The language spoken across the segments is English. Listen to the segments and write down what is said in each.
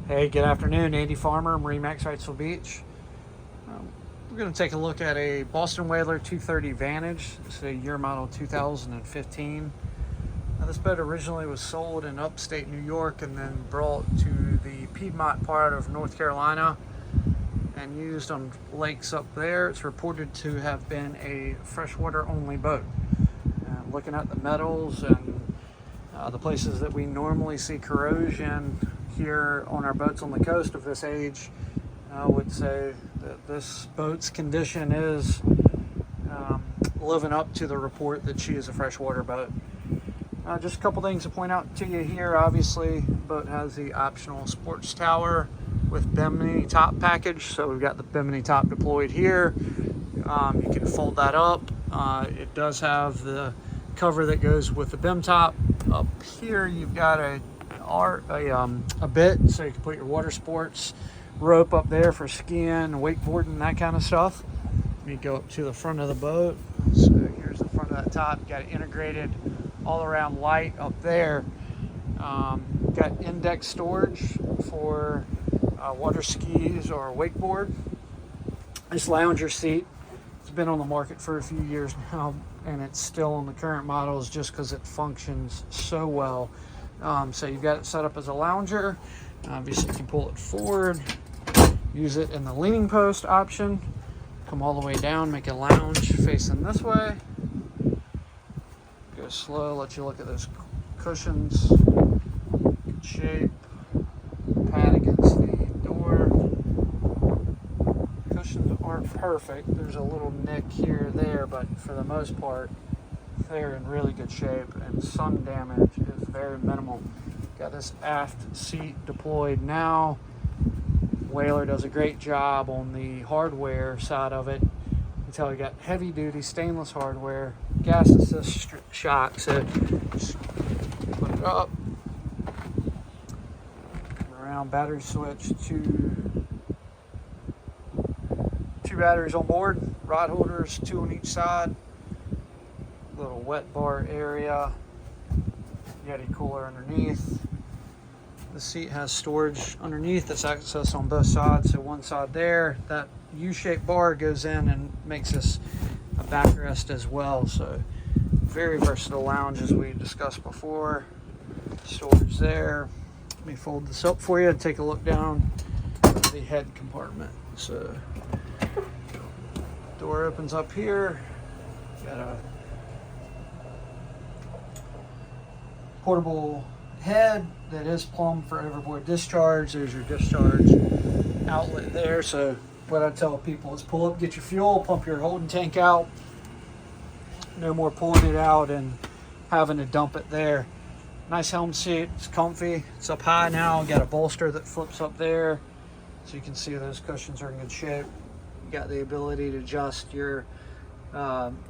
Hey, good afternoon. Andy Farmer, MarineMax Wrightsville Beach. We're going to take a look at a Boston Whaler 230 Vantage. It's a year model 2015. Now, this boat originally was sold in upstate New York and then brought to the Piedmont part of North Carolina and used on lakes up there. It's reported to have been a freshwater only boat. Looking at the metals and the places that we normally see corrosion here on our boats on the coast of this age, I would say that this boat's condition is living up to the report that she is a freshwater boat. Just a couple things to point out to you here. Obviously, the boat has the optional sports tower with Bimini top package. So we've got the Bimini top deployed here. You can fold that up. It does have the cover that goes with the Bim top. Up here, you've got a bit, so you can put your water sports rope up there for skiing, wakeboarding, that kind of stuff. Let me go up to the front of the boat. So here's the front of that top. You got it integrated all around light up there. Got index storage for water skis or wakeboard. This lounger seat has been on the market for a few years now, and it's still on the current models just because it functions so well. So you've got it set up as a lounger. Obviously, you can pull it forward, use it in the leaning post option, come all the way down, make a lounge facing this way. Go slow, let you look at those cushions. Good shape. Pad against the door. Cushions aren't perfect. There's a little nick here or there, but for the most part, they're in really good shape, and sun damage is very minimal. Got this aft seat deployed now. Whaler does a great job on the hardware side of it. You can tell you got heavy duty stainless hardware, gas assist shock. So just put it up, around, battery switch, two batteries on board, rod holders, 2 on each side. Little wet bar area, Yeti cooler underneath. The seat has storage underneath that's accessed on both sides. So one side there, that U-shaped bar goes in and makes this a backrest as well. So very versatile lounge as we discussed before. Storage there. Let me fold this up for you and take a look down the head compartment. So door opens up here. Got a portable head that is plumbed for overboard discharge. There's your discharge outlet there. So what I tell people is pull up, get your fuel, pump your holding tank out. No more pulling it out and having to dump it there. Nice helm seat, it's comfy. It's up high now, got a bolster that flips up there. So you can see those cushions are in good shape. You got the ability to adjust your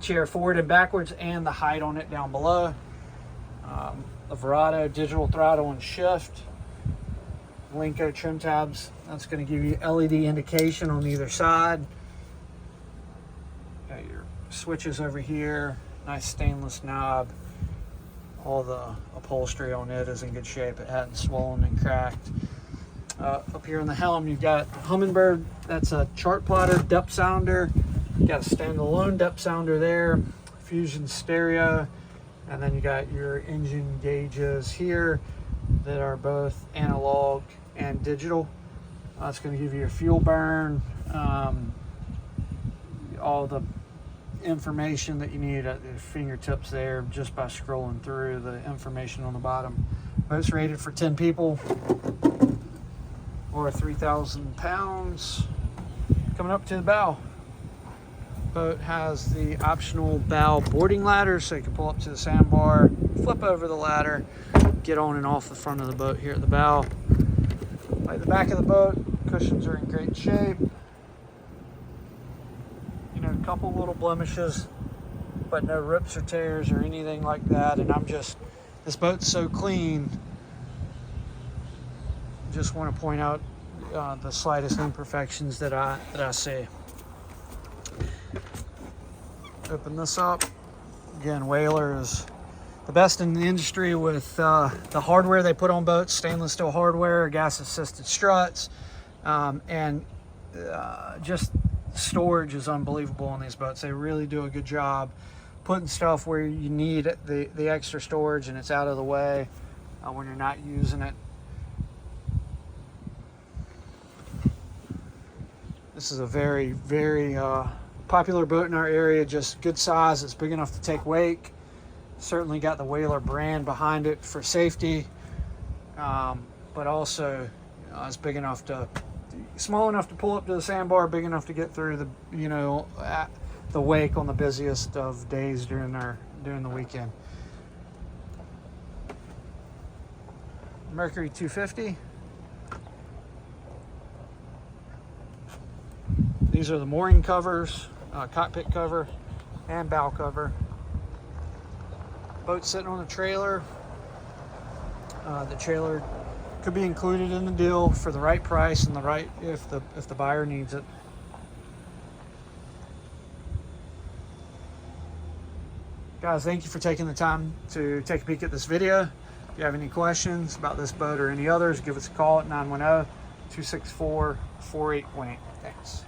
chair forward and backwards and the height on it down below. The Verado digital throttle and shift, Lenco trim tabs. That's going to give you LED indication on either side. Got your switches over here, nice stainless knob. All the upholstery on it is in good shape. It hadn't swollen and cracked. Up here in the helm, you've got Humminbird. That's a chart plotter depth sounder. You got a standalone depth sounder there, Fusion stereo. And then you got your engine gauges here that are both analog and digital. It's going to give you a fuel burn, all the information that you need at your fingertips there just by scrolling through the information on the bottom. Boat's rated for 10 people or 3,000 pounds. Coming up to the bow. Boat has the optional bow boarding ladder, so you can pull up to the sandbar, flip over the ladder, get on and off the front of the boat here at the bow. Like the back of the boat, cushions are in great shape. You know, a couple little blemishes, but no rips or tears or anything like that. And this boat's so clean. Just want to point out the slightest imperfections that I see. Open this up. Again, Whaler is the best in the industry with the hardware they put on boats, stainless steel hardware, gas assisted struts, and just storage is unbelievable on these boats. They really do a good job putting stuff where you need the extra storage and it's out of the way when you're not using it. This is a very, very popular boat in our area, just good size. It's big enough to take wake. Certainly got the Whaler brand behind it for safety, but also it's big enough to, small enough to pull up to the sandbar, big enough to get through the, the wake on the busiest of days during the weekend. Mercury 250. These are the mooring covers, cockpit cover, and bow cover. Boat sitting on a trailer. The trailer could be included in the deal for the right price and the right if the buyer needs it. Guys, thank you for taking the time to take a peek at this video. If you have any questions about this boat or any others, give us a call at 910-264-4818. Thanks.